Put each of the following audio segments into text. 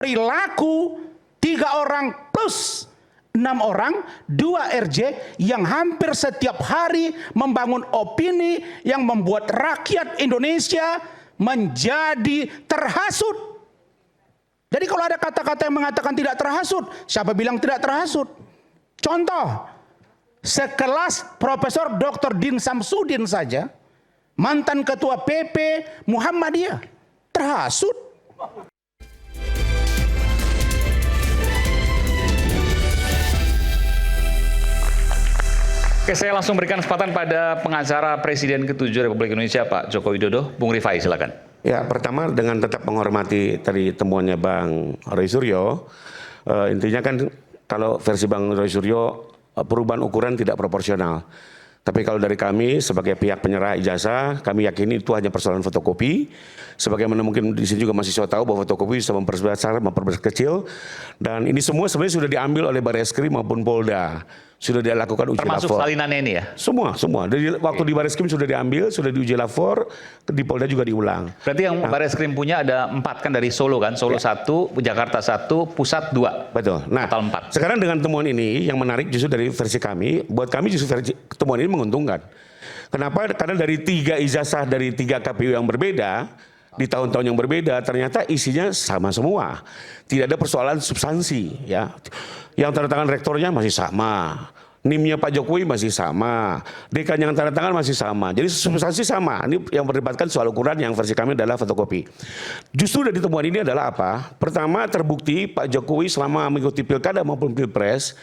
Perilaku 3 orang plus 6 orang, 2 RJ yang hampir setiap hari membangun opini yang membuat rakyat Indonesia menjadi terhasut. Jadi kalau ada kata-kata yang mengatakan tidak terhasut, siapa bilang tidak terhasut? Contoh, sekelas Profesor Dr. Din Samsudin saja, mantan Ketua PP Muhammadiyah, terhasut. Oke, saya langsung berikan kesempatan pada pengacara Presiden ke-7 Republik Indonesia, Pak Joko Widodo. Bung Rifai, silakan. Ya, pertama dengan tetap menghormati tadi temuannya Bang Roy Suryo, intinya kan kalau versi Bang Roy Suryo perubahan ukuran tidak proporsional. Tapi kalau dari kami sebagai pihak penyerah ijazah, kami yakini itu hanya persoalan fotokopi. Sebagaimana mungkin di sini juga mahasiswa tahu bahwa fotokopi bisa memperbesar, memperkecil. Dan ini semua sebenarnya sudah diambil oleh Barreskrim maupun Polda. Sudah dilakukan uji termasuk lapor. salinannya ini ya? Semua. Dari waktu di Barreskrim sudah diambil, sudah diuji lapor, di Polda juga diulang. Berarti yang Barreskrim punya ada 4 kan dari Solo kan? Solo 1, Jakarta 1, Pusat 2. Betul. Nah, total 4. Sekarang dengan temuan ini yang menarik justru dari versi kami, buat kami justru temuan ini menguntungkan. Kenapa? Karena dari 3 ijazah dari 3 KPU yang berbeda, di tahun-tahun yang berbeda, ternyata isinya sama semua. Tidak ada persoalan substansi, ya. Yang tanda tangan rektornya masih sama, NIM-nya Pak Jokowi masih sama, dekan yang tanda tangan masih sama. Jadi substansi sama. Ini yang berdebatkan soal ukuran yang versi kami adalah fotokopi. Justru dari temuan ini adalah apa? Pertama, terbukti Pak Jokowi selama mengikuti pilkada maupun pilpres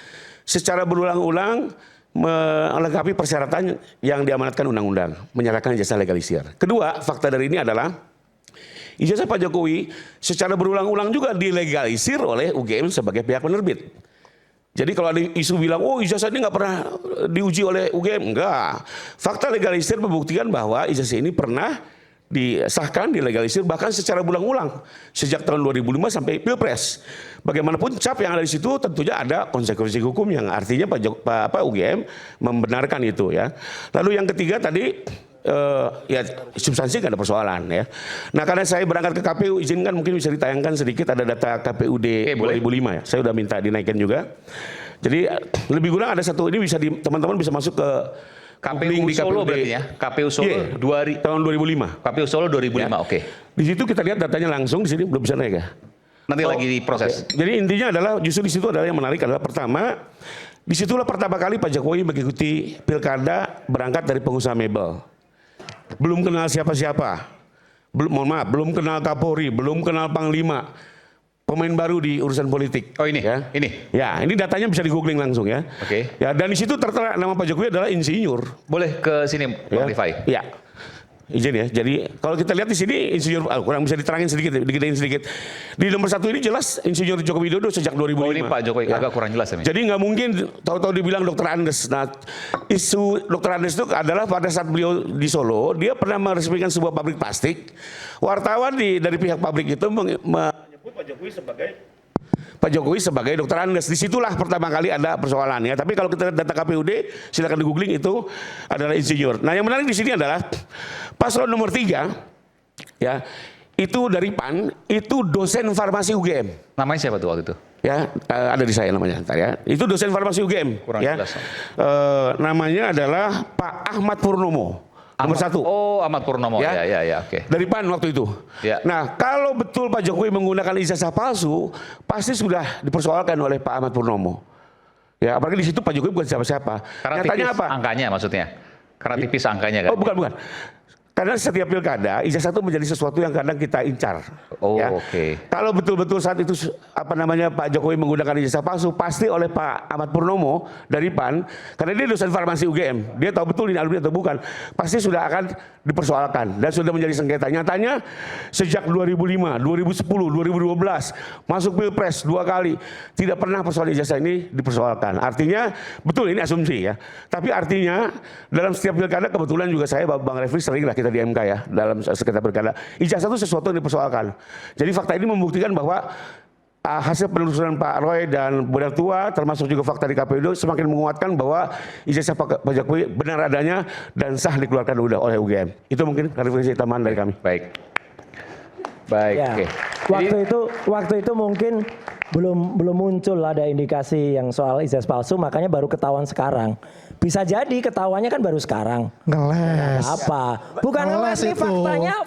secara berulang-ulang melengkapi persyaratan yang diamanatkan undang-undang, menyerahkan ijazah legalisir. Kedua, fakta dari ini adalah ijazah Pak Jokowi secara berulang-ulang juga dilegalisir oleh UGM sebagai pihak penerbit. Jadi kalau ada isu bilang, oh ijazah ini nggak pernah diuji oleh UGM, enggak. Fakta legalisir membuktikan bahwa ijazah ini pernah disahkan, dilegalisir bahkan secara berulang-ulang sejak tahun 2005 sampai Pilpres. Bagaimanapun cap yang ada di situ tentunya ada konsekuensi hukum yang artinya Pak UGM membenarkan itu ya. Lalu yang ketiga tadi ya substansi nggak ada persoalan ya. Nah karena saya berangkat ke KPU, izinkan mungkin bisa ditayangkan sedikit ada data KPUD 2005 ya. Saya udah minta dinaikkan juga. Jadi lebih kurang ada satu ini bisa teman-teman bisa masuk ke KPU Solo berarti ya. KPU Solo tahun 2005. KPU Solo 2005 ya. Oke. Di situ kita lihat datanya langsung, di sini belum bisa naik ya. Nanti lagi diproses. Jadi intinya adalah justru di situ adalah yang menarik adalah pertama, disitulah pertama kali Pak Jokowi mengikuti pilkada berangkat dari pengusaha mebel. Belum kenal siapa-siapa, belum kenal Kapolri, belum kenal Panglima, pemain baru di urusan politik. Oh ini, ya. Ini datanya bisa di googling langsung ya. Oke. Ya dan di situ tertera nama Pak Jokowi adalah insinyur. Boleh ke sini, Bang Rifai? Ya. Izin ya. Jadi kalau kita lihat di sini insinyur kurang bisa diterangin sedikit, digedein sedikit. Di nomor 1 ini jelas insinyur Joko Widodo sejak 2005. Oh ini Pak Jokowi agak kurang jelas ya. Jadi nggak mungkin tahu-tahu dibilang Dr. Andes. Nah, isu Dr. Andes itu adalah pada saat beliau di Solo, dia pernah meresmikan sebuah pabrik plastik. Wartawan dari pihak pabrik itu menyebut Pak Jokowi sebagai Dr. Andes. Disitulah pertama kali ada persoalan ya. Tapi kalau kita lihat data KPUD, silakan di googling itu adalah insinyur. Nah yang menarik di sini adalah paslon nomor 3 ya itu dari PAN itu dosen farmasi UGM. Namanya siapa tuh waktu itu? Ya ada di saya namanya ntar ya. Itu dosen farmasi UGM. Kurang ya. jelas. Namanya adalah Pak Ahmad Purnomo. Nomor 1. Oh, Ahmad Purnomo. Ya, oke. Dari PAN waktu itu. Ya. Nah, kalau betul Pak Jokowi menggunakan ijazah palsu, pasti sudah dipersoalkan oleh Pak Ahmad Purnomo. Ya, apalagi di situ Pak Jokowi bukan siapa-siapa. Karena nyatanya tipis apa? Angkanya maksudnya. Karena tipis angkanya kan. Oh, bukan. Karena setiap pilkada ijazah itu menjadi sesuatu yang kadang kita incar. Oh, ya. oke. Kalau betul-betul saat itu Pak Jokowi menggunakan ijazah palsu, pasti oleh Pak Ahmad Purnomo dari PAN, karena dia dosen farmasi UGM, dia tahu betul ini alumni atau bukan, pasti sudah akan dipersoalkan dan sudah menjadi sengketa. Nyatanya sejak 2005, 2010, 2012 masuk Pilpres 2 kali tidak pernah persoalan ijazah ini dipersoalkan. Artinya betul ini asumsi ya. Tapi artinya dalam setiap pilkada kebetulan juga saya Bang Refli sering lah kita di MK ya dalam sengketa pilkada. Ijazah itu sesuatu yang dipersoalkan. Jadi fakta ini membuktikan bahwa hasil penelusuran Pak Roy dan Budak Tua termasuk juga fakta di KPU semakin menguatkan bahwa ijazah Pak Jokowi benar adanya dan sah dikeluarkan oleh UGM. Itu mungkin klarifikasi tambahan dari kami. Baik. Baik, Ya. oke. Waktu itu mungkin belum muncul ada indikasi yang soal ijazah palsu, makanya baru ketahuan sekarang. Bisa jadi ketahuannya kan baru sekarang. Ngeles. Apa? Bukan ngeles nih,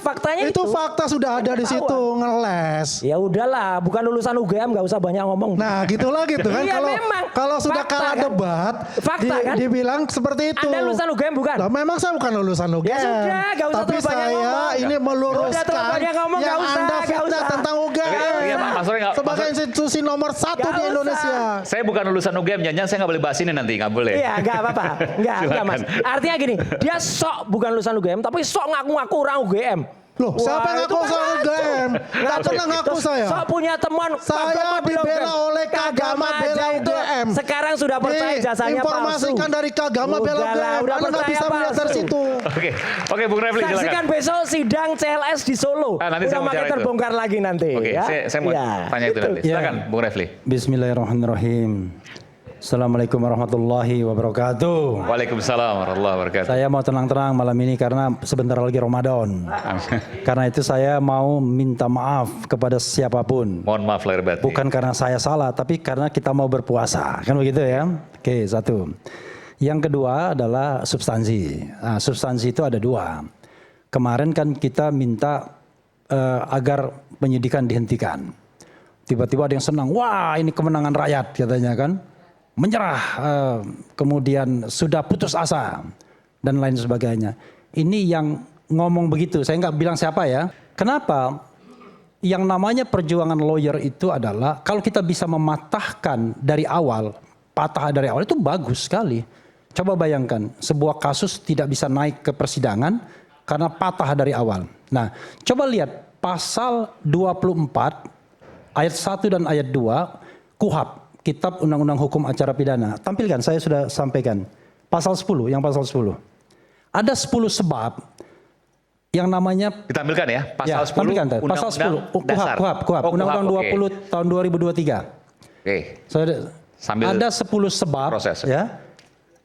faktanya itu fakta sudah ada di situ, ngeles. Ya udahlah, bukan lulusan UGM, nggak usah banyak ngomong. Nah, gitulah gitu kan. Iya, Kalau memang. kalau sudah Fakta, kalah kan? debat, Fakta, kan? dibilang seperti itu. Anda lulusan UGM bukan? Lah, memang saya bukan lulusan UGM. Ya sudah, nggak usah Tapi terlalu banyak saya ngomong. ini meluruskan Udah terlalu banyak ngomong, yang nggak usah, Anda nggak fitnah usah. tentang UGM. Iya, Pak, Mas Roy nggak- Sebagai Mas Roy- institusi nomor 1 Nggak di usah. Indonesia. Saya bukan lulusan UGM, jangan saya nggak boleh bahas ini nanti, nggak boleh. Iya, nggak apa-apa. Nggak Mas. Artinya gini, dia sok bukan lulusan UGM, tapi sok ngaku-ngaku orang UGM. Loh, siapa yang ngaku saya UGM? Nggak pernah ngaku saya. Sok punya teman. Saya Kagama bela dibela UGM. oleh Kagama bela aja itu UGM. Sekarang sudah percaya jasanya palsu. Informasikan dari Kagama bela Udahlah, UGM. udah Anda nggak percaya bisa melihat dari palsu. situ. Oke, Bung Refli silakan. Saksikan besok sidang CLS di Solo. Nanti saya Udah mau makin bicara itu. terbongkar lagi nanti. Oke, ya. saya mau Ya, tanya itu nanti. Silakan, Bung Refli. Bismillahirrahmanirrahim. Assalamualaikum warahmatullahi wabarakatuh. Waalaikumsalam warahmatullahi wabarakatuh. Saya mau tenang-tenang malam ini karena sebentar lagi Ramadan. Karena itu saya mau minta maaf kepada siapapun. Mohon maaf lahir batin. Bukan karena saya salah, tapi karena kita mau berpuasa. Kan begitu ya? Oke, satu. Yang kedua adalah substansi. Nah, substansi itu ada dua. Kemarin kan kita minta agar penyidikan dihentikan. Tiba-tiba ada yang senang, wah ini kemenangan rakyat katanya kan. Menyerah, kemudian sudah putus asa, dan lain sebagainya. Ini yang ngomong begitu, saya nggak bilang siapa ya. Kenapa? Yang namanya perjuangan lawyer itu adalah, kalau kita bisa mematahkan dari awal, patah dari awal itu bagus sekali. Coba bayangkan, sebuah kasus tidak bisa naik ke persidangan karena patah dari awal. Nah, coba lihat pasal 24, ayat 1 dan ayat 2, KUHP. Kitab Undang-Undang Hukum Acara Pidana. Tampilkan, saya sudah sampaikan. Pasal 10, yang pasal 10. Ada 10 sebab yang namanya... Ditampilkan ya, pasal 10 tampilkan, pasal 10, dasar. KUHP, Undang-Undang 20 tahun 2023. Oke. Sambil Ada 10 sebab proses. ya,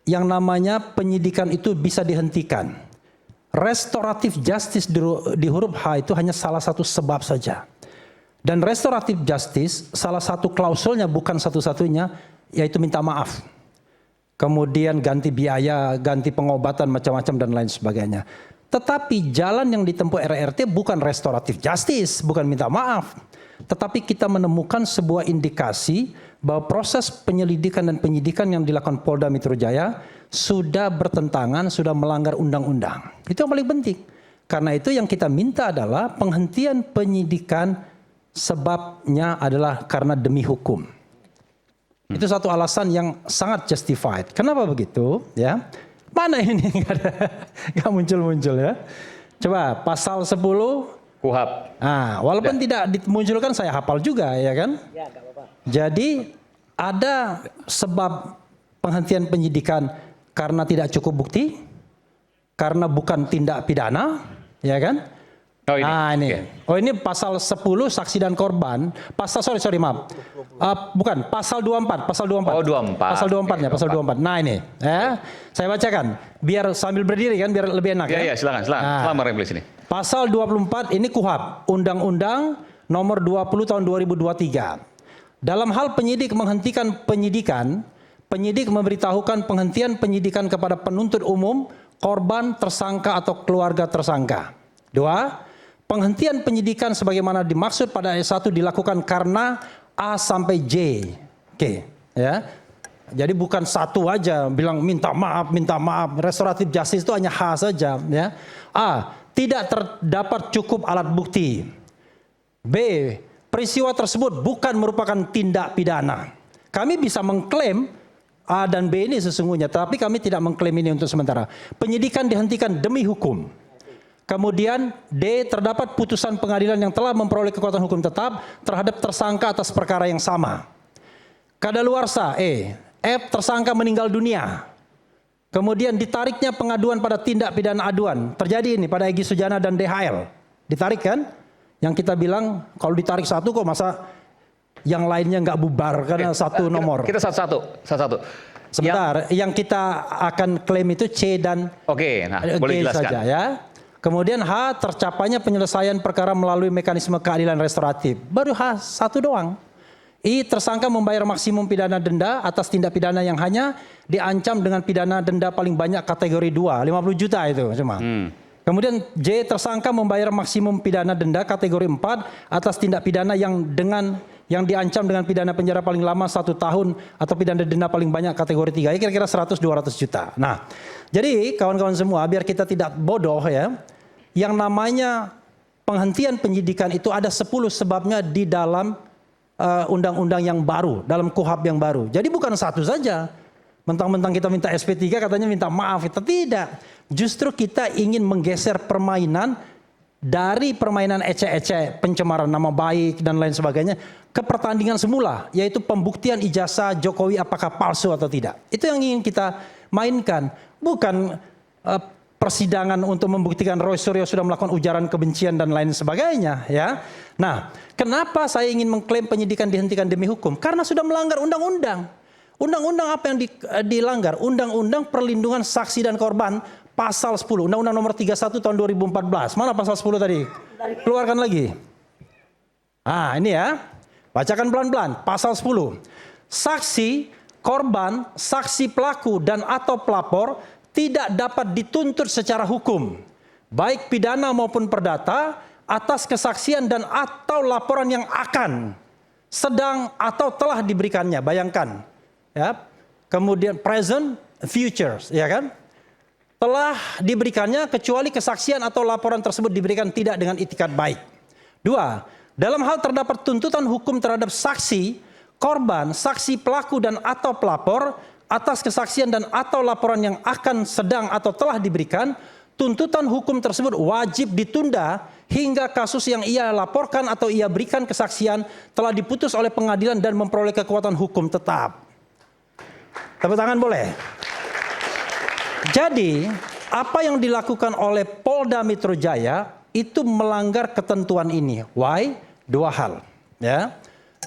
yang namanya penyidikan itu bisa dihentikan. Restoratif justice di huruf H itu hanya salah satu sebab saja. Dan restoratif justice, salah satu klausulnya bukan satu-satunya, yaitu minta maaf. Kemudian ganti biaya, ganti pengobatan macam-macam dan lain sebagainya. Tetapi jalan yang ditempuh RRT bukan restoratif justice, bukan minta maaf. Tetapi kita menemukan sebuah indikasi bahwa proses penyelidikan dan penyidikan yang dilakukan Polda Metro Jaya sudah bertentangan, sudah melanggar undang-undang. Itu yang paling penting. Karena itu yang kita minta adalah penghentian penyidikan. Sebabnya adalah karena demi hukum. Itu satu alasan yang sangat justified. Kenapa begitu? Ya, mana ini nggak muncul-muncul ya? Coba pasal 10 KUHP. Nah, walaupun tidak dimunculkan saya hafal juga ya kan? Ya, nggak apa-apa. Jadi ada sebab penghentian penyidikan karena tidak cukup bukti, karena bukan tindak pidana, ya kan? Oh ini. Nah ini, Oke. oh ini pasal 10 saksi dan korban, pasal sorry maaf, bukan pasal 24, pasal 24. Oh 24. Pasal 24 ya, pasal 24. Nah ini, ya, saya bacakan, biar sambil berdiri kan, biar lebih enak Iya, silakan. Nah. Selamat Refli sini. Pasal 24 ini KUHP, Undang-Undang Nomor 20 Tahun 2023. Dalam hal penyidik menghentikan penyidikan, penyidik memberitahukan penghentian penyidikan kepada penuntut umum, korban, tersangka atau keluarga tersangka. 2. Penghentian penyidikan sebagaimana dimaksud pada ayat 1 dilakukan karena A sampai J. Oke, ya. Jadi bukan satu aja bilang minta maaf. Restoratif justice itu hanya H saja, ya. A, tidak terdapat cukup alat bukti. B, peristiwa tersebut bukan merupakan tindak pidana. Kami bisa mengklaim A dan B ini sesungguhnya, tapi kami tidak mengklaim ini untuk sementara. Penyidikan dihentikan demi hukum. Kemudian D, terdapat putusan pengadilan yang telah memperoleh kekuatan hukum tetap terhadap tersangka atas perkara yang sama. Kadaluarsa E, F, tersangka meninggal dunia. Kemudian ditariknya pengaduan pada tindak pidana aduan. Terjadi ini pada Egy Sujana dan DHL. Ditarik kan? Yang kita bilang kalau ditarik satu kok masa yang lainnya nggak bubar karena satu nomor. Kita satu-satu. Sebentar, yang kita akan klaim itu C dan Oke, nah G boleh jelaskan. saja ya. Kemudian H, tercapainya penyelesaian perkara melalui mekanisme keadilan restoratif. Baru H, satu doang. I, tersangka membayar maksimum pidana denda atas tindak pidana yang hanya diancam dengan pidana denda paling banyak kategori 2, 50 juta itu cuma. Kemudian J, tersangka membayar maksimum pidana denda kategori 4 atas tindak pidana yang diancam dengan pidana penjara paling lama 1 tahun atau pidana denda paling banyak kategori 3, ya kira-kira 100-200 juta. Nah, jadi kawan-kawan semua, biar kita tidak bodoh ya, yang namanya penghentian penyidikan itu ada 10 sebabnya di dalam undang-undang yang baru, dalam KUHP yang baru. Jadi bukan satu saja. Mentang-mentang kita minta SP3 katanya minta maaf, kita tidak. Justru kita ingin menggeser permainan dari permainan ecek-ecek, pencemaran nama baik dan lain sebagainya ke pertandingan semula, yaitu pembuktian ijazah Jokowi apakah palsu atau tidak. Itu yang ingin kita mainkan, bukan persidangan untuk membuktikan Roy Suryo sudah melakukan ujaran kebencian dan lain sebagainya, ya. Nah, kenapa saya ingin mengklaim penyidikan dihentikan demi hukum? Karena sudah melanggar undang-undang. Undang-undang apa yang dilanggar? Undang-undang perlindungan saksi dan korban pasal 10. Undang-undang nomor 31 tahun 2014. Mana pasal 10 tadi? Keluarkan lagi. Ah, ini ya. Bacakan pelan-pelan. Pasal 10. Saksi, korban, saksi pelaku dan atau pelapor tidak dapat dituntut secara hukum, baik pidana maupun perdata, atas kesaksian dan atau laporan yang akan, sedang atau telah diberikannya. Bayangkan, ya. Kemudian present, futures, ya kan? Telah diberikannya kecuali kesaksian atau laporan tersebut diberikan tidak dengan itikat baik. 2. Dalam hal terdapat tuntutan hukum terhadap saksi, korban, saksi pelaku dan atau pelapor atas kesaksian dan atau laporan yang akan, sedang atau telah diberikan, tuntutan hukum tersebut wajib ditunda hingga kasus yang ia laporkan atau ia berikan kesaksian telah diputus oleh pengadilan dan memperoleh kekuatan hukum tetap. Tepuk tangan boleh? Jadi, apa yang dilakukan oleh Polda Metro Jaya itu melanggar ketentuan ini. Why? 2 hal. Ya.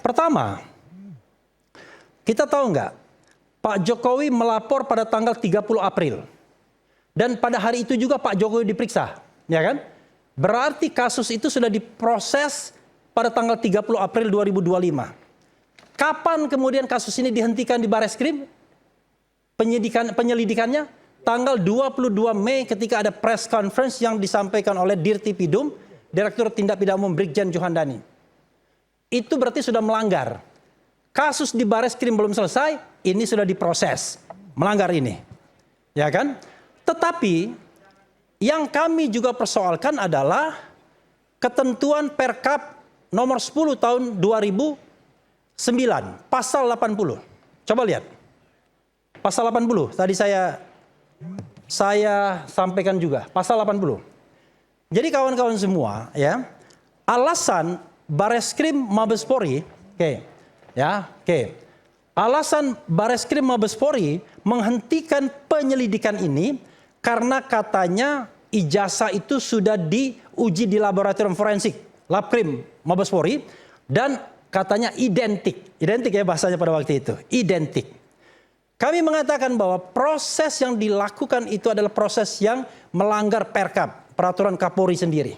Pertama, kita tahu nggak? Pak Jokowi melapor pada tanggal 30 April. Dan pada hari itu juga Pak Jokowi diperiksa. Ya kan? Berarti kasus itu sudah diproses pada tanggal 30 April 2025. Kapan kemudian kasus ini dihentikan di Bareskrim? Penyelidikannya? Tanggal 22 Mei ketika ada press conference yang disampaikan oleh Dirtipidum, Direktur Tindak Pidana Umum Brigjen Johandani. Itu berarti sudah melanggar. Kasus di Bareskrim belum selesai, ini sudah diproses, melanggar ini, ya kan? Tetapi yang kami juga persoalkan adalah ketentuan Perkap nomor 10 tahun 2009, pasal 80. Coba lihat, pasal 80. Tadi saya sampaikan juga, pasal 80. Jadi kawan-kawan semua, ya, alasan Bareskrim Mabespori, alasan Bareskrim Mabespori menghentikan penyelidikan ini karena katanya ijazah itu sudah diuji di laboratorium forensik Labkrim Mabespori dan katanya identik ya bahasanya pada waktu itu, identik. Kami mengatakan bahwa proses yang dilakukan itu adalah proses yang melanggar Perkap, peraturan Kapolri sendiri.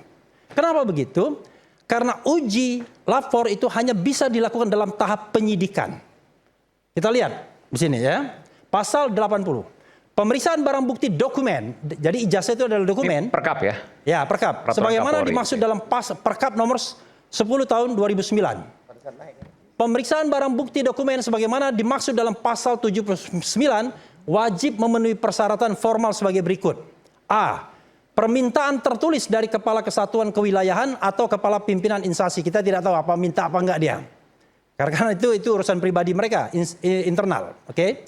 Kenapa begitu? Karena uji lapor itu hanya bisa dilakukan dalam tahap penyidikan. Kita lihat di sini ya. Pasal 80. Pemeriksaan barang bukti dokumen. Jadi ijazah itu adalah dokumen. Ini Perkap ya? Ya, Perkap. Peraturan Sebagaimana Kapolri. dimaksud dalam Perkap nomor 10 tahun 2009. Pemeriksaan barang bukti dokumen sebagaimana dimaksud dalam pasal 79 wajib memenuhi persyaratan formal sebagai berikut. A. Permintaan tertulis dari Kepala Kesatuan Kewilayahan atau Kepala Pimpinan Instansi. Kita tidak tahu apa minta apa enggak dia. Karena itu urusan pribadi mereka, internal. Oke?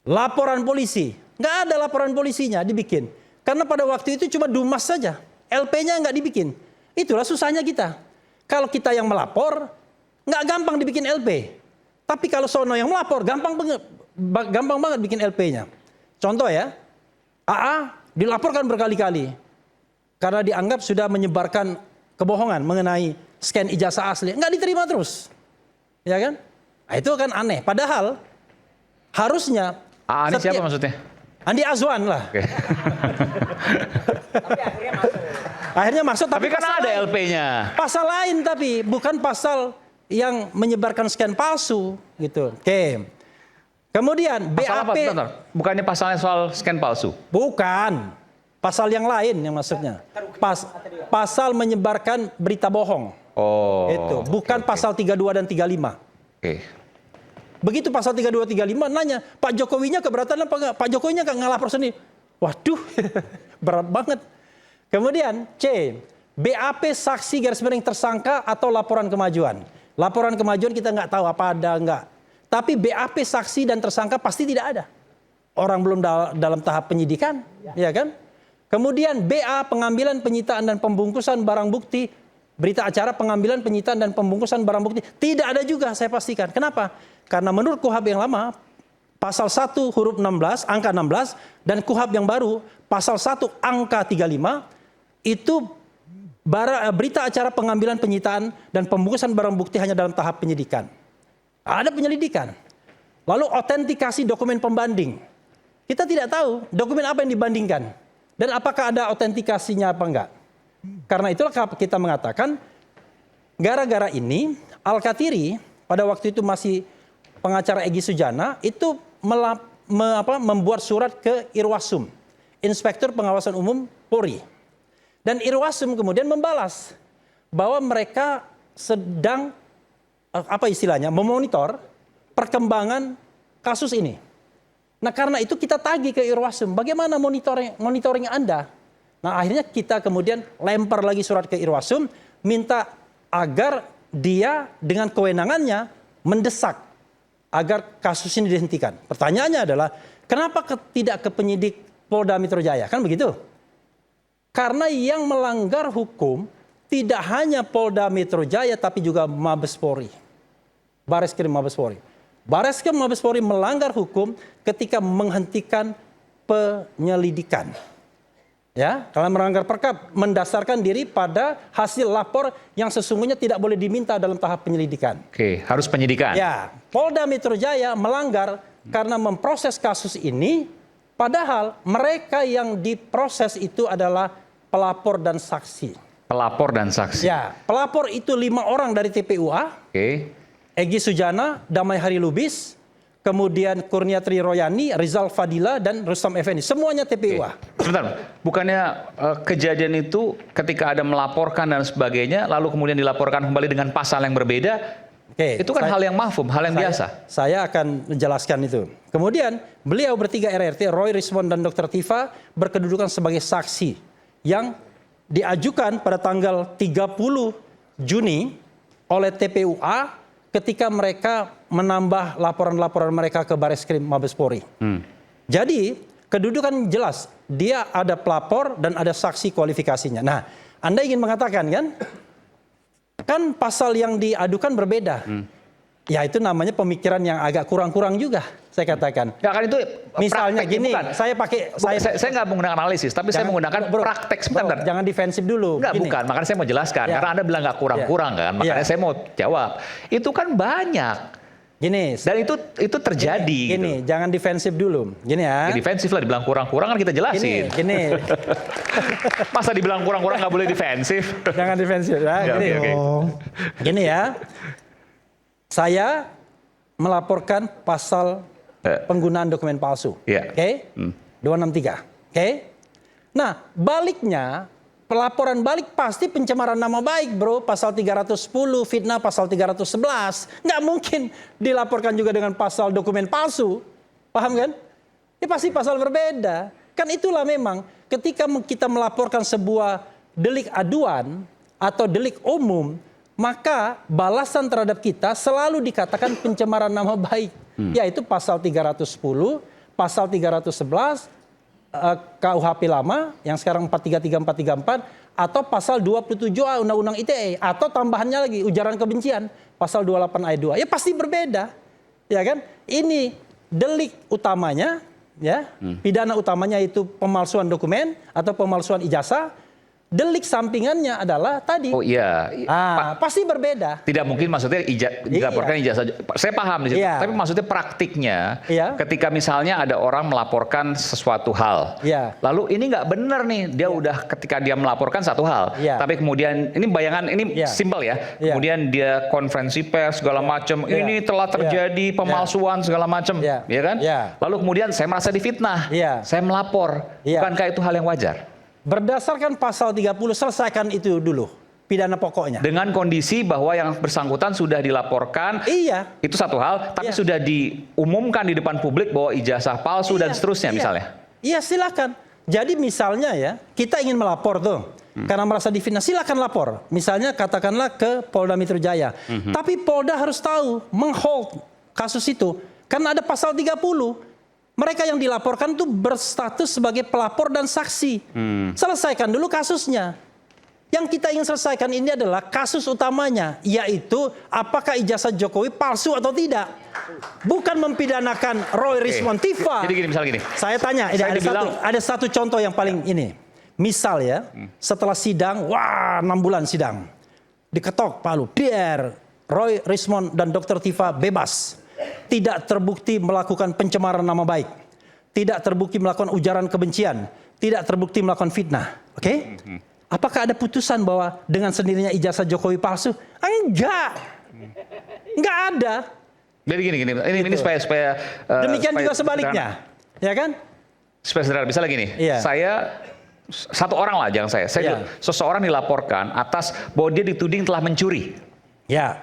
Laporan polisi. Enggak ada laporan polisinya dibikin. Karena pada waktu itu cuma Dumas saja. LP-nya enggak dibikin. Itulah susahnya kita. Kalau kita yang melapor, nggak gampang dibikin LP. Tapi kalau sono yang melapor, gampang banget bikin LP-nya. Contoh ya, AA dilaporkan berkali-kali. Karena dianggap sudah menyebarkan kebohongan mengenai scan ijazah asli. Nggak diterima terus. Ya kan? Nah, itu kan aneh. Padahal harusnya... AA ini siapa maksudnya? Andi Azwan lah. Oke. Tapi akhirnya masuk. Akhirnya masuk Tapi kan pasal ada lain. LP-nya. Pasal lain tapi bukan pasal yang menyebarkan scan palsu gitu. Oke. Kemudian Pasal apa? BAP Bentar. Bukannya pasalnya soal scan palsu? bukan. Pasal yang lain yang masuknya. Pasal menyebarkan berita bohong. Oh. Itu bukan pasal 32 dan 35. Oke. Begitu pasal 32 35 nanya, Pak Jokowinya keberatan apa enggak? Pak Jokowinya enggak ngelapor sendiri. Waduh, berat banget. Kemudian C, BAP saksi garis miring tersangka atau laporan kemajuan. Laporan kemajuan kita nggak tahu apa ada enggak. Tapi BAP saksi dan tersangka pasti tidak ada. Orang belum dalam tahap penyidikan, ya kan? Kemudian BA pengambilan, penyitaan dan pembungkusan barang bukti. Berita acara pengambilan, penyitaan dan pembungkusan barang bukti tidak ada juga, saya pastikan. Kenapa? Karena menurut KUHP yang lama pasal 1 huruf 16 angka 16 dan KUHP yang baru pasal 1 angka 35 itu berita acara pengambilan, penyitaan dan pembungkusan barang bukti hanya dalam tahap penyidikan. Ada penyelidikan. Lalu autentikasi dokumen pembanding. Kita tidak tahu dokumen apa yang dibandingkan dan apakah ada autentikasinya apa enggak. Karena itulah kita mengatakan gara-gara ini Al-Katiri pada waktu itu masih pengacara Egy Sujana itu membuat surat ke Irwasum, Inspektur Pengawasan Umum Polri. Dan Irwasum kemudian membalas bahwa mereka sedang memonitor perkembangan kasus ini. Nah, karena itu kita tagih ke Irwasum, bagaimana monitoring Anda? Nah, akhirnya kita kemudian lempar lagi surat ke Irwasum, minta agar dia dengan kewenangannya mendesak agar kasus ini dihentikan. Pertanyaannya adalah, kenapa tidak ke penyidik Polda Metro Jaya? Kan begitu? Karena yang melanggar hukum tidak hanya Polda Metro Jaya, tapi juga Mabes Polri. Bareskrim Mabes Polri. Bareskrim Mabes Polri melanggar hukum ketika menghentikan penyelidikan. Ya, kalau melanggar perkap mendasarkan diri pada hasil lapor yang sesungguhnya tidak boleh diminta dalam tahap penyelidikan. Oke, harus penyidikan. Ya, Polda Metro Jaya melanggar karena memproses kasus ini, padahal mereka yang diproses itu adalah pelapor dan saksi. Pelapor dan saksi. Ya, pelapor itu 5 orang dari TPUA, Oke. Egy Sujana, Damai Hari Lubis, kemudian Kurniatri Royani, Rizal Fadila, dan Rustam Effendi. Semuanya TPUA. Sebentar, bukannya kejadian itu ketika ada melaporkan dan sebagainya, lalu kemudian dilaporkan kembali dengan pasal yang berbeda, Oke, itu kan hal yang mafhum, hal yang biasa. Saya akan menjelaskan itu. Kemudian beliau bertiga RRT, Roy, Rismond, dan Dr. Tifa berkedudukan sebagai saksi yang diajukan pada tanggal 30 Juni oleh TPUA ketika mereka menambah laporan-laporan mereka ke Bareskrim Mabes Polri. Jadi kedudukan jelas, dia ada pelapor dan ada saksi kualifikasinya. Nah, Anda ingin mengatakan kan pasal yang diadukan berbeda. Ya itu namanya pemikiran yang agak kurang-kurang juga, saya katakan. Ya kan itu Misalnya praktek, gini, bukan. saya Saya nggak menggunakan analisis, tapi saya menggunakan praktek. Sebentar. Jangan defensif dulu. Enggak, Gini. bukan. Makanya saya mau jelaskan. Ya. Karena Anda bilang nggak kurang-kurang kan. Makanya saya mau jawab. Itu kan banyak. Gini. Dan itu terjadi. Gini, gitu. jangan defensif dulu. Gini ya. Ya, defensif lah, dibilang kurang-kurang kan kita jelasin. Gini. Masa dibilang kurang-kurang nggak boleh defensif? Jangan defensif. Ya, gini. Oke. Gini ya. Saya melaporkan pasal penggunaan dokumen palsu. Iya. Oke? 263. Oke? Nah, baliknya pelaporan balik pasti pencemaran nama baik, bro. Pasal 310, fitnah pasal 311. Nggak mungkin dilaporkan juga dengan pasal dokumen palsu. Paham kan? Ini pasti pasal berbeda. Kan itulah memang ketika kita melaporkan sebuah delik aduan atau delik umum, maka balasan terhadap kita selalu dikatakan pencemaran nama baik. Yaitu pasal 310, pasal 311, KUHP lama yang sekarang 433, 434, atau pasal 27A Undang-Undang ITE, atau tambahannya lagi ujaran kebencian, pasal 28 ayat 2. Ya pasti berbeda. Ya kan? Ini delik utamanya, ya, pidana utamanya itu pemalsuan dokumen atau pemalsuan ijazah. delik sampingannya adalah tadi. Oh iya. Pasti berbeda. Tidak mungkin maksudnya dilaporkan ijazah. Saya paham di situ. Iya. Tapi maksudnya praktiknya, Iya. ketika misalnya ada orang melaporkan sesuatu hal, Iya. lalu ini nggak benar nih, dia udah ketika dia melaporkan satu hal, Iya. tapi kemudian ini bayangan ini Iya. simpel ya, Iya. kemudian dia konferensi pers segala macam, Iya. ini telah terjadi pemalsuan segala macam, Iya. ya kan? Iya. Lalu kemudian saya merasa difitnah, Iya. saya melapor, Iya. bukankah itu hal yang wajar? Berdasarkan pasal 30 selesaikan itu dulu pidana pokoknya. Dengan kondisi bahwa yang bersangkutan sudah dilaporkan, Iya. itu satu hal, tapi Iya. sudah diumumkan di depan publik bahwa ijazah palsu dan seterusnya misalnya. Iya, silakan. Jadi misalnya ya, kita ingin melapor tuh. Karena merasa difitnah, silakan lapor. Misalnya katakanlah ke Polda Metro Jaya. Tapi Polda harus tahu menghold kasus itu karena ada pasal 30. Mereka yang dilaporkan itu berstatus sebagai pelapor dan saksi. Selesaikan dulu kasusnya. Yang kita ingin selesaikan ini adalah kasus utamanya, yaitu apakah ijazah Jokowi palsu atau tidak. Bukan mempidanakan Roy Rismond Tiva. Jadi gini, misal gini. Saya tanya, Saya ada satu contoh yang paling ini. Misal ya, setelah sidang, 6 bulan sidang. Diketok palu, Roy Rismond dan Dr. Tiva bebas. Tidak terbukti melakukan pencemaran nama baik. Tidak terbukti melakukan ujaran kebencian. Tidak terbukti melakukan fitnah. Oke? Apakah ada putusan bahwa dengan sendirinya ijazah Jokowi palsu? Enggak. Enggak ada. Jadi gini, ini supaya Demikian supaya juga sebaliknya. Ya kan? Supaya sederhana, misalnya gini, Iya. saya satu orang lah, jangan saya. Iya. Seseorang dilaporkan atas bahwa dia dituding telah mencuri. Ya.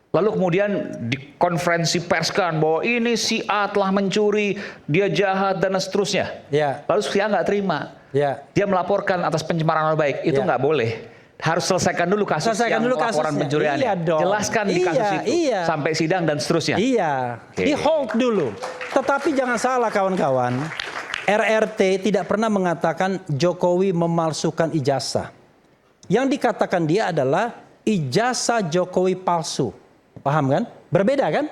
Lalu kemudian dikonferensi perskan bahwa ini si A telah mencuri, dia jahat dan seterusnya. Ya. Lalu si A nggak terima. Ya. Dia melaporkan atas pencemaran nama baik. Itu Ya. nggak boleh. Harus selesaikan dulu kasus Selesaikan yang dulu laporan kasusnya. pencurian. Iya dong. Jelaskan di kasus Iya, itu iya. sampai sidang dan seterusnya. Iya, Oke. di hold dulu. Tetapi jangan salah kawan-kawan, RRT tidak pernah mengatakan Jokowi memalsukan ijazah. Yang dikatakan dia adalah ijazah Jokowi palsu. Paham kan? Berbeda kan?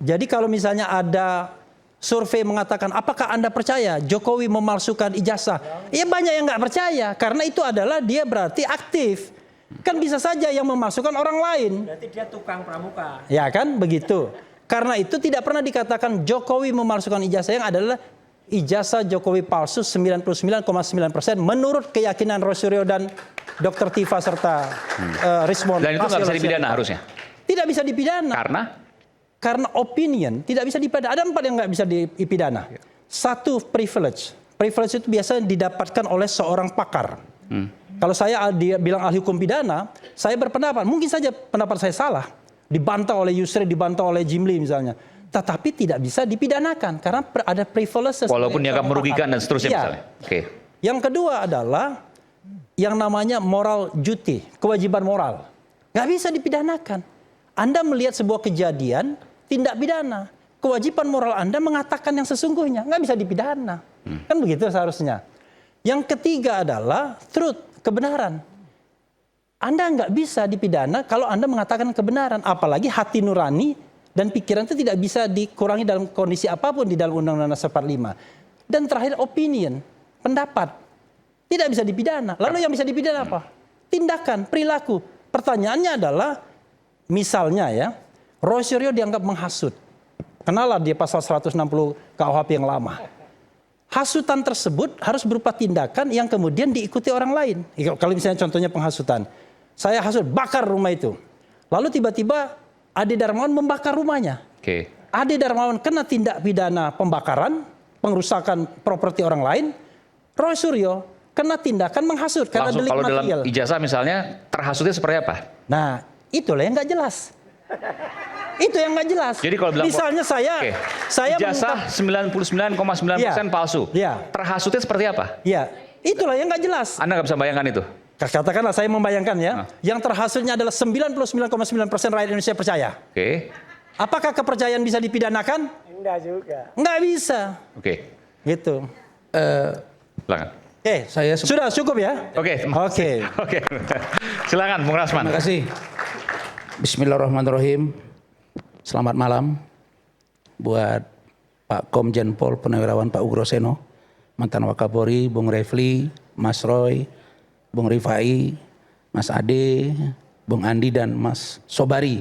Jadi kalau misalnya ada survei mengatakan apakah Anda percaya Jokowi memalsukan ijazah? Ya banyak yang nggak percaya karena itu adalah dia berarti aktif. Kan bisa saja yang memalsukan orang lain. Berarti dia tukang pramuka. Ya kan begitu. Karena itu tidak pernah dikatakan Jokowi memalsukan ijazah, yang adalah ijazah Jokowi palsu 99,9% menurut keyakinan Rosario dan Dr. Tiva serta Rismond. Dan itu nggak bisa dipidana harusnya. Tidak bisa dipidana. Karena opinion tidak bisa dipidana. Ada 4 yang nggak bisa dipidana. Satu, privilege. Privilege itu biasanya didapatkan oleh seorang pakar. Kalau saya dia bilang ahli hukum pidana, saya berpendapat, mungkin saja pendapat saya salah. Dibantah oleh Yusri, dibantah oleh Jimli misalnya. Tetapi tidak bisa dipidanakan karena ada privilege. Walaupun dianggap merugikan dan seterusnya Iya. misalnya. Oke. Yang kedua adalah yang namanya moral duty, kewajiban moral. Nggak bisa dipidanakan. Anda melihat sebuah kejadian, tindak pidana. Kewajiban moral Anda mengatakan yang sesungguhnya. Nggak bisa dipidana. Kan begitu seharusnya. Yang ketiga adalah truth, kebenaran. Anda nggak bisa dipidana kalau Anda mengatakan kebenaran. Apalagi hati nurani dan pikiran itu tidak bisa dikurangi dalam kondisi apapun di dalam Undang-Undang Dasar 45. Dan terakhir opinion, pendapat. Tidak bisa dipidana. Lalu yang bisa dipidana apa? Tindakan, perilaku. Pertanyaannya adalah, misalnya ya, Rosario dianggap menghasut. Kenalah dia pasal 160 KUHP yang lama. Hasutan tersebut harus berupa tindakan yang kemudian diikuti orang lain. Kalau misalnya contohnya penghasutan. Saya hasut, bakar rumah itu. Lalu tiba-tiba Ade Darmawan membakar rumahnya. Oke. Ade Darmawan kena tindak pidana pembakaran, pengrusakan properti orang lain. Roy Suryo kena tindakan menghasut karena Langsung delik kalau dalam material. ijazah misalnya terhasutnya seperti apa? Nah, itulah yang nggak jelas. Itu yang nggak jelas. Jadi kalau bilang misalnya saya ijazah 99,9% palsu. Iya. Terhasutnya seperti apa? Ya, itulah yang nggak jelas. Anda nggak bisa bayangkan itu. Katakanlah saya membayangkan ya, yang terhasutnya adalah 99,9% rakyat Indonesia percaya. Oke. Apakah kepercayaan bisa dipidanakan? Enggak juga. Nggak bisa. Oke. Gitu. Silakan. Oke, Saya sudah cukup ya? Oke. Oke. Oke. Silakan Bung Rasman. Terima kasih. Bismillahirrahmanirrahim. Selamat malam buat Pak Komjen Pol Purnawirawan Pak Ugro Seno, mantan Wakapolri, Bung Refli, Mas Roy, Bung Rifai, Mas Ade, Bung Andi dan Mas Sobari.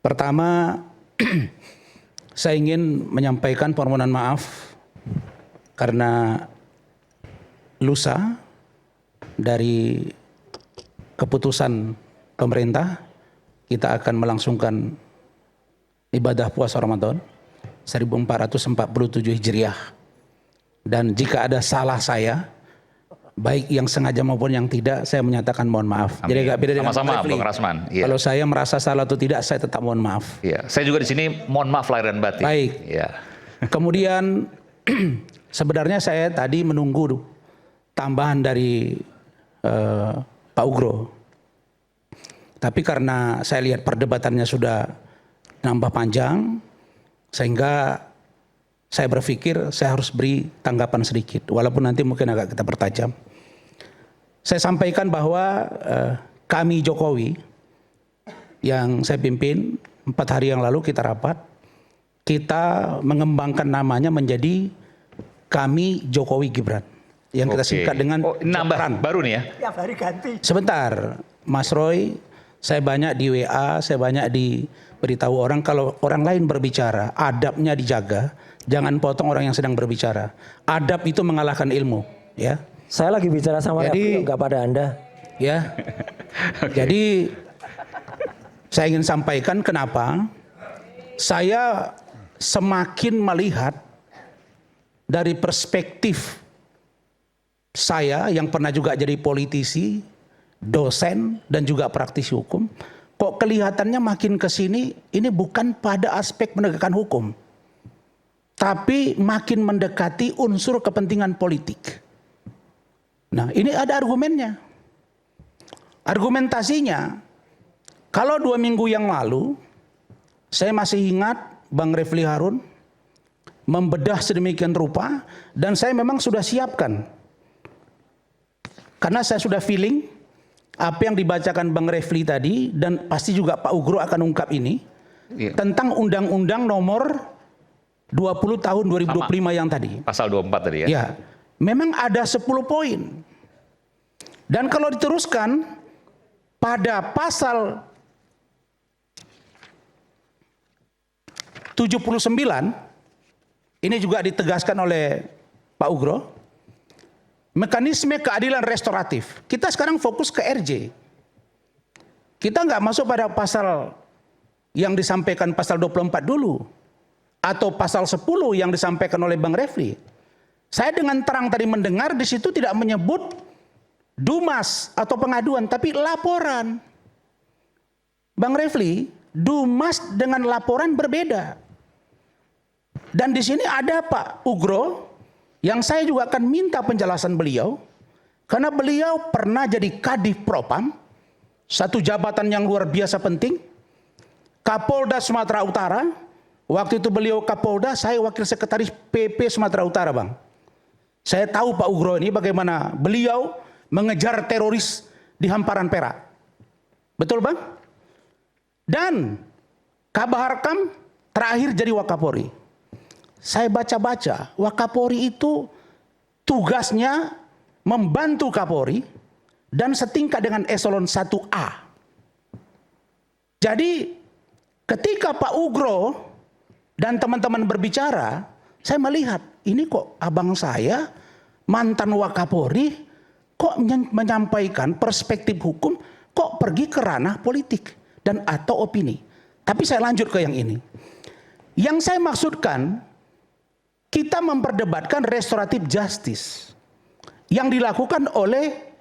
Pertama, saya ingin menyampaikan permohonan maaf karena lusa dari keputusan pemerintah kita akan melangsungkan ibadah puasa Ramadan 1447 Hijriah. Dan jika ada salah saya, baik yang sengaja maupun yang tidak, saya menyatakan mohon maaf. Amin. Jadi agak beda dengan Sama-sama, Bung Refli. Bung Rasman. Iya. Kalau saya merasa salah atau tidak, saya tetap mohon maaf. Iya, saya juga di sini mohon maaf lahir dan batin. Baik. Iya. Kemudian sebenarnya saya tadi menunggu tambahan dari Pak Ugro. Tapi karena saya lihat perdebatannya sudah nambah panjang, sehingga saya berpikir saya harus beri tanggapan sedikit, walaupun nanti mungkin agak kita pertajam. Saya sampaikan bahwa kami Jokowi yang saya pimpin 4 hari yang lalu kita rapat, kita mengembangkan namanya menjadi kami Jokowi Gibran. Yang kita singkat dengan nambah Jokran. baru nih ya. Tiap hari ganti. Sebentar, Mas Roy, saya banyak di WA, saya banyak diberitahu orang kalau orang lain berbicara, adabnya dijaga, jangan potong orang yang sedang berbicara. Adab itu mengalahkan ilmu, ya. Saya lagi bicara sama Jadi- Refli, nggak pada Anda. Ya. Jadi saya ingin sampaikan kenapa saya semakin melihat dari perspektif saya yang pernah juga jadi politisi, dosen dan juga praktisi hukum, kok kelihatannya makin ke sini ini bukan pada aspek penegakan hukum, tapi makin mendekati unsur kepentingan politik. Nah, ini ada argumennya. Argumentasinya, kalau 2 minggu yang lalu, saya masih ingat Bang Refli Harun membedah sedemikian rupa, dan saya memang sudah siapkan. Karena saya sudah feeling apa yang dibacakan Bang Refli tadi, dan pasti juga Pak Ugro akan ungkap ini, Iya. tentang Undang-Undang nomor 20 tahun 2025 yang tadi. Pasal 24 tadi ya. Ya, memang ada 10 poin. Dan kalau diteruskan pada pasal 79, ini juga ditegaskan oleh Pak Ugro, mekanisme keadilan restoratif. Kita sekarang fokus ke RJ. Kita nggak masuk pada pasal yang disampaikan pasal 24 dulu, atau pasal 10 yang disampaikan oleh Bang Refli. Saya dengan terang tadi mendengar di situ tidak menyebut dumas atau pengaduan, tapi laporan. Bang Refli, dumas dengan laporan berbeda. Dan di sini ada Pak Ugro, yang saya juga akan minta penjelasan beliau, karena beliau pernah jadi Kadif Propam, satu jabatan yang luar biasa penting, Kapolda Sumatera Utara. Waktu itu beliau Kapolda, saya wakil sekretaris PP Sumatera Utara, Bang. Saya tahu Pak Ugro ini bagaimana beliau mengejar teroris di hamparan Perak. Betul, Bang? Dan Kabaharkam terakhir jadi Wakapolri. Saya baca-baca, Wakapolri itu tugasnya membantu Kapolri dan setingkat dengan eselon 1A. Jadi ketika Pak Ugro dan teman-teman berbicara, saya melihat ini kok abang saya mantan Wakapolri kok menyampaikan perspektif hukum, kok pergi ke ranah politik dan atau opini. Tapi saya lanjut ke yang ini. Yang saya maksudkan, kita memperdebatkan restoratif justice yang dilakukan oleh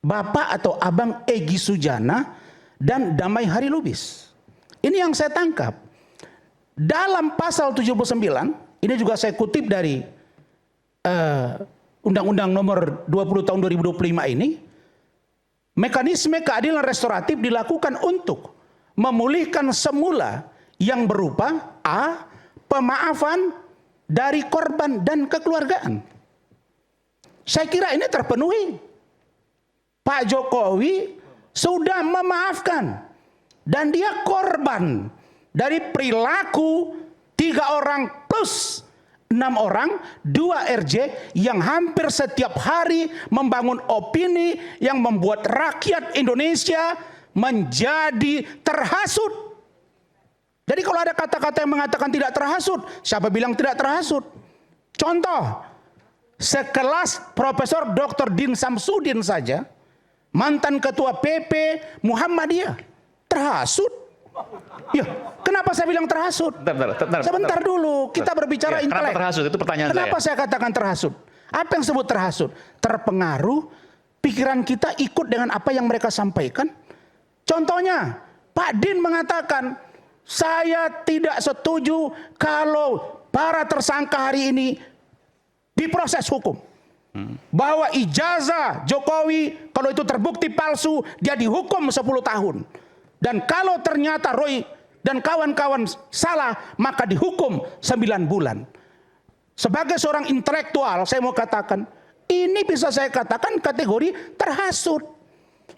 Bapak atau Abang Egy Sujana dan Damai Hari Lubis. Ini yang saya tangkap. Dalam pasal 79, ini juga saya kutip dari Undang-Undang nomor 20 tahun 2025 ini, mekanisme keadilan restoratif dilakukan untuk memulihkan semula yang berupa A. Pemaafan dari korban dan kekeluargaan. Saya kira ini terpenuhi. Pak Jokowi sudah memaafkan dan dia korban dari perilaku 3 orang plus orang, 2 RJ yang hampir setiap hari membangun opini yang membuat rakyat Indonesia menjadi terhasut. Jadi kalau ada kata-kata yang mengatakan tidak terhasut, siapa bilang tidak terhasut? Contoh, sekelas Profesor Dr. Din Samsudin saja, mantan Ketua PP Muhammadiyah, terhasut. Ya, kenapa saya bilang terhasut? Sebentar dulu, kita berbicara Ya, intelek. kenapa terhasut? Itu pertanyaan Kenapa saya katakan terhasut? Apa yang disebut terhasut? Terpengaruh, pikiran kita ikut dengan apa yang mereka sampaikan. Contohnya, Pak Din mengatakan, saya tidak setuju kalau para tersangka hari ini diproses hukum. Bahwa ijazah Jokowi kalau itu terbukti palsu, dia dihukum 10 tahun. Dan kalau ternyata Roy dan kawan-kawan salah, maka dihukum 9 bulan. Sebagai seorang intelektual, saya mau katakan, ini bisa saya katakan kategori terhasut.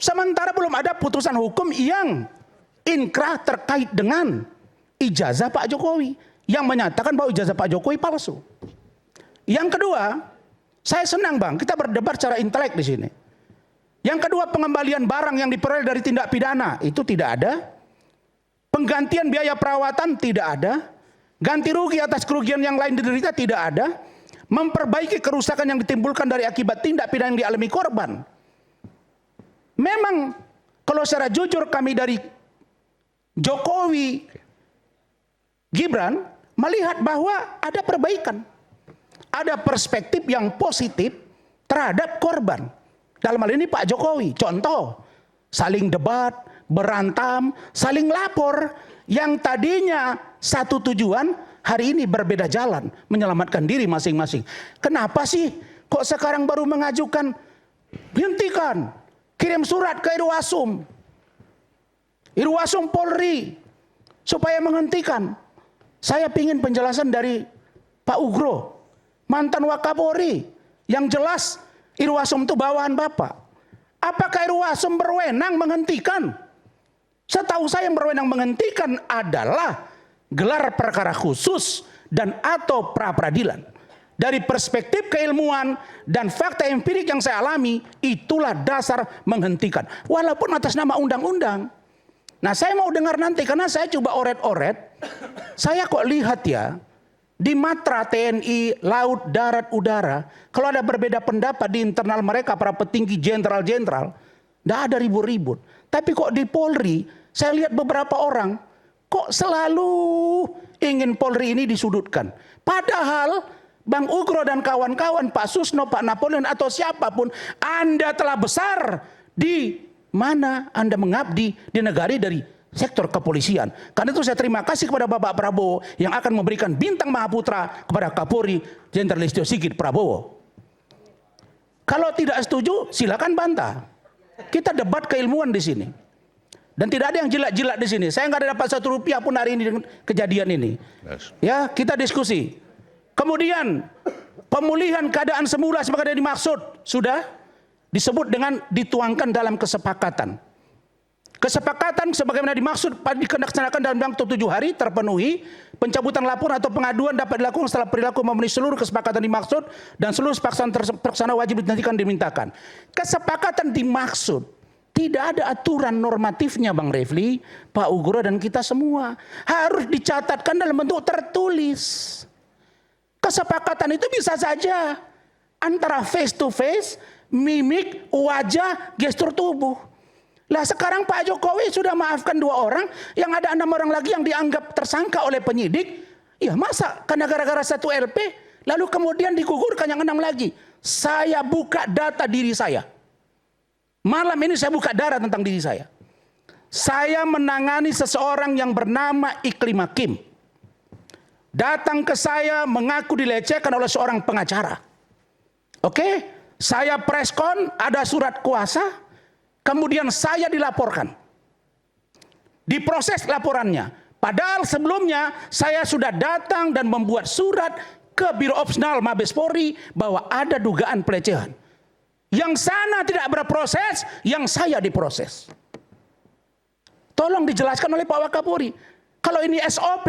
Sementara belum ada putusan hukum yang inkrah terkait dengan ijazah Pak Jokowi yang menyatakan bahwa ijazah Pak Jokowi palsu. Yang kedua, saya senang Bang, kita berdebat secara intelek di sini. Yang kedua, pengembalian barang yang diperoleh dari tindak pidana itu tidak ada. Penggantian biaya perawatan tidak ada. Ganti rugi atas kerugian yang lain diderita tidak ada. Memperbaiki kerusakan yang ditimbulkan dari akibat tindak pidana yang dialami korban. Memang kalau secara jujur kami dari Jokowi, Gibran melihat bahwa ada perbaikan. Ada perspektif yang positif terhadap korban. Dalam hal ini Pak Jokowi, contoh, saling debat, berantam, saling lapor. Yang tadinya satu tujuan, hari ini berbeda jalan, menyelamatkan diri masing-masing. Kenapa sih kok sekarang baru mengajukan, hentikan, kirim surat ke Irwasum. Irwasum Polri, supaya menghentikan. Saya ingin penjelasan dari Pak Ugro, mantan Wakapolri, yang jelas Irwasum itu bawahan Bapak. Apakah Irwasum berwenang menghentikan? Setahu saya yang berwenang menghentikan adalah gelar perkara khusus dan atau pra-peradilan. Dari perspektif keilmuan dan fakta empirik yang saya alami, itulah dasar menghentikan. Walaupun atas nama undang-undang. Nah saya mau dengar nanti, karena saya coba oret-oret, saya kok lihat ya, di matra TNI, laut, darat, udara, kalau ada berbeda pendapat di internal mereka, para petinggi jenderal-jenderal, tidak ada ribut-ribut. Tapi kok di Polri, saya lihat beberapa orang, kok selalu ingin Polri ini disudutkan. Padahal Bang Ugro dan kawan-kawan, Pak Susno, Pak Napoleon, atau siapapun, Anda telah besar di mana Anda mengabdi di negara dari sektor kepolisian. Karena itu saya terima kasih kepada Bapak Prabowo yang akan memberikan bintang Mahaputra kepada Kapolri Jenderal Listio Sigit Prabowo. Kalau tidak setuju, silakan bantah. Kita debat keilmuan di sini. Dan tidak ada yang jilat-jilat di sini. Saya nggak ada dapat 1 rupiah pun hari ini dengan kejadian ini. Ya, kita diskusi. Kemudian pemulihan keadaan semula sebagaimana dimaksud sudah disebut dengan dituangkan dalam kesepakatan. Kesepakatan sebagaimana dimaksud dilaksanakan dalam waktu 7 hari terpenuhi. Pencabutan laporan atau pengaduan dapat dilakukan setelah perilaku memenuhi seluruh kesepakatan dimaksud dan seluruh pelaksana wajib ditentukan dimintakan. Kesepakatan dimaksud, tidak ada aturan normatifnya Bang Refli, Pak Ugro dan kita semua. Harus dicatatkan dalam bentuk tertulis. Kesepakatan itu bisa saja antara face to face, mimik, wajah, gestur tubuh. Lah sekarang Pak Jokowi sudah maafkan 2 orang, yang ada 6 orang lagi yang dianggap tersangka oleh penyidik. Ya masa karena gara-gara 1 LP, lalu kemudian digugurkan yang 6 lagi. Saya buka data diri saya. Malam ini saya buka data tentang diri saya. Saya menangani seseorang yang bernama Iklim Hakim. Datang ke saya mengaku dilecehkan oleh seorang pengacara. Oke, saya preskon, ada surat kuasa. Kemudian saya dilaporkan. Diproses laporannya. Padahal sebelumnya saya sudah datang dan membuat surat ke Biro Opsional Mabes Polri bahwa ada dugaan pelecehan. Yang sana tidak berproses, yang saya diproses. Tolong dijelaskan oleh Pak Wakapolri. Kalau ini SOP,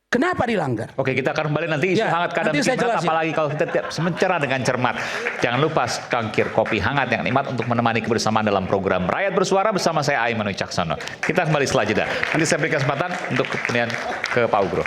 Kenapa dilanggar? Oke, kita akan kembali nanti isu Ya, hangat kadang nanti bikin saya hangat, jelasin. apalagi kalau kita tidak mencerah dengan cermat. Jangan lupa cangkir kopi hangat yang nikmat untuk menemani kebersamaan dalam program Rakyat Bersuara bersama saya Aiman Wicaksono. Kita kembali setelah jeda. Nanti saya berikan kesempatan untuk kemudian ke Pak Ugro.